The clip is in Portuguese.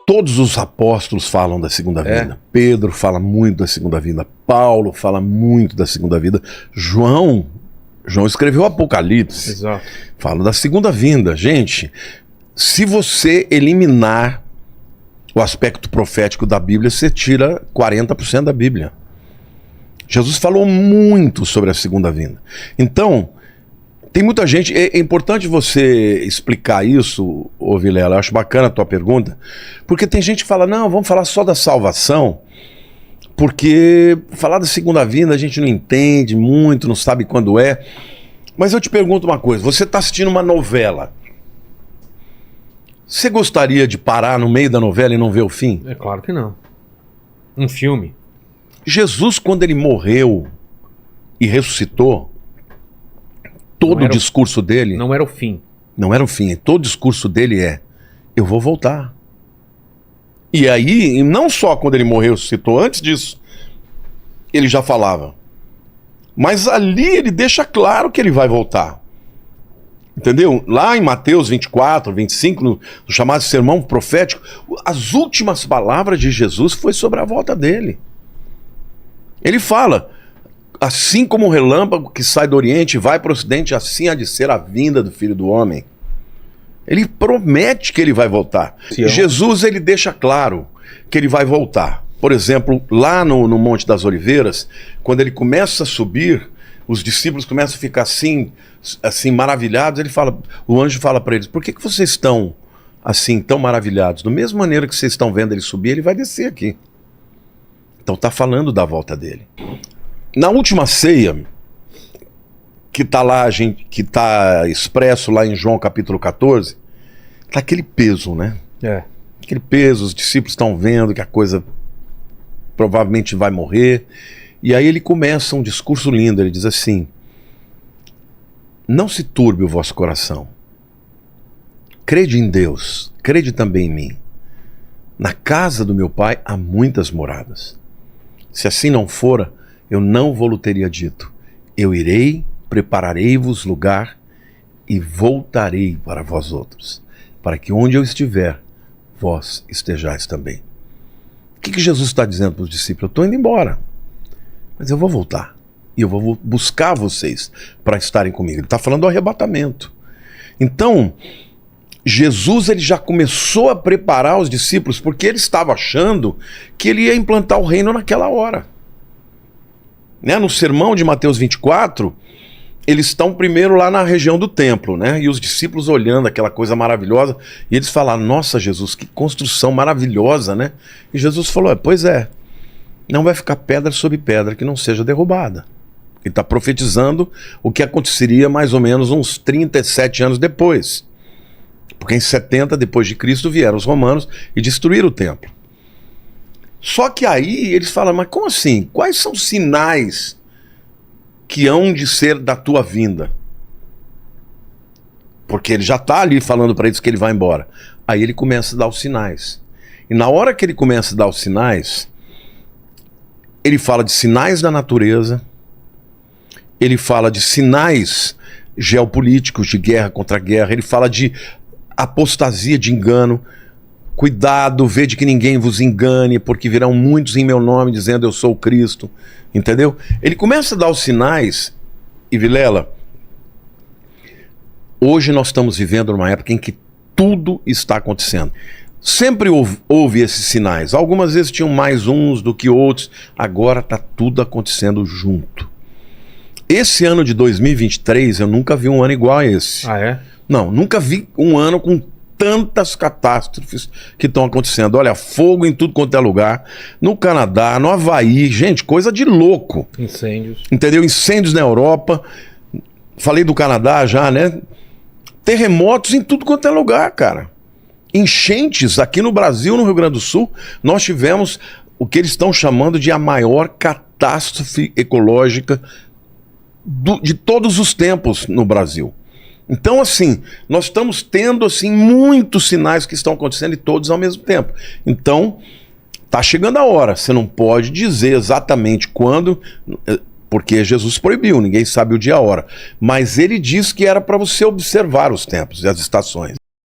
Todos os apóstolos falam da segunda vinda. Pedro fala muito da segunda vinda. Paulo fala muito da segunda vinda. João escreveu o Apocalipse. Exato. Fala da segunda vinda. Gente, se você eliminar o aspecto profético da Bíblia, você tira 40% da Bíblia. Jesus falou muito sobre a segunda vinda. Então, tem muita gente... É importante você explicar isso, ô Vilela. Eu acho bacana a tua pergunta. Porque tem gente que fala, não, vamos falar só da salvação, porque falar da segunda vinda a gente não entende muito, não sabe quando é. Mas eu te pergunto uma coisa. Você está assistindo uma novela. Você gostaria de parar no meio da novela e não ver o fim? É claro que não. Um filme. Jesus, quando ele morreu e ressuscitou, todo o discurso dele... Não era o fim. Não era o fim. Todo o discurso dele é, eu vou voltar. E aí, não só quando ele morreu e ressuscitou, antes disso, ele já falava. Mas ali ele deixa claro que ele vai voltar. Entendeu? Lá em Mateus 24, 25, no chamado sermão profético, as últimas palavras de Jesus foi sobre a volta dele. Ele fala, assim como o relâmpago que sai do Oriente e vai para o Ocidente, assim há de ser a vinda do Filho do Homem. Ele promete que ele vai voltar. Jesus, ele deixa claro que ele vai voltar. Por exemplo, lá no Monte das Oliveiras, quando ele começa a subir, os discípulos começam a ficar assim maravilhados. O anjo fala para eles, por que vocês estão assim tão maravilhados? Da mesma maneira que vocês estão vendo ele subir, ele vai descer aqui. Então está falando da volta dele. Na última ceia, que está lá, que está expresso lá em João capítulo 14, está aquele peso, né? Aquele peso, os discípulos estão vendo que a coisa provavelmente vai morrer. E aí ele começa um discurso lindo, ele diz assim, não se turbe o vosso coração, crede em Deus, crede também em mim. Na casa do meu pai há muitas moradas. Se assim não fora, eu não vou-lo teria dito. Eu irei, prepararei-vos lugar e voltarei para vós outros, para que onde eu estiver, vós estejais também. O que Jesus está dizendo para os discípulos? Eu estou indo embora, mas eu vou voltar. E eu vou buscar vocês para estarem comigo. Ele está falando do arrebatamento. Então, Jesus ele já começou a preparar os discípulos, porque ele estava achando que ele ia implantar o reino naquela hora. Né? No sermão de Mateus 24, eles estão primeiro lá na região do templo, né? E os discípulos olhando aquela coisa maravilhosa, e eles falaram, nossa Jesus, que construção maravilhosa, né? E Jesus falou, pois é, não vai ficar pedra sobre pedra que não seja derrubada. Ele está profetizando o que aconteceria mais ou menos uns 37 anos depois. Porque em 70 depois de Cristo vieram os romanos e destruíram o templo. Só que aí eles falam, mas como assim? Quais são os sinais que hão de ser da tua vinda? Porque ele já está ali falando para eles que ele vai embora. Aí ele começa a dar os sinais. E na hora que ele começa a dar os sinais, ele fala de sinais da natureza, ele fala de sinais geopolíticos, de guerra contra guerra, ele fala de apostasia, de engano. Cuidado, vede que ninguém vos engane, porque virão muitos em meu nome dizendo eu sou o Cristo. Entendeu? Ele começa a dar os sinais. E Vilela, hoje nós estamos vivendo numa época em que tudo está acontecendo. Sempre houve esses sinais. Algumas vezes tinham mais uns do que outros. Agora está tudo acontecendo junto. Esse ano de 2023, eu nunca vi um ano igual a esse. Ah, é? Não, nunca vi um ano com tantas catástrofes que estão acontecendo. Olha, fogo em tudo quanto é lugar. No Canadá, no Havaí, gente, coisa de louco. Incêndios. Entendeu? Incêndios na Europa. Falei do Canadá já, né? Terremotos em tudo quanto é lugar, cara. Enchentes aqui no Brasil, no Rio Grande do Sul, nós tivemos o que eles estão chamando de a maior catástrofe ecológica de todos os tempos no Brasil. Então, assim, nós estamos tendo assim muitos sinais que estão acontecendo e todos ao mesmo tempo. Então, tá chegando a hora. Você não pode dizer exatamente quando, porque Jesus proibiu, ninguém sabe o dia e a hora. Mas ele diz que era para você observar os tempos e as estações.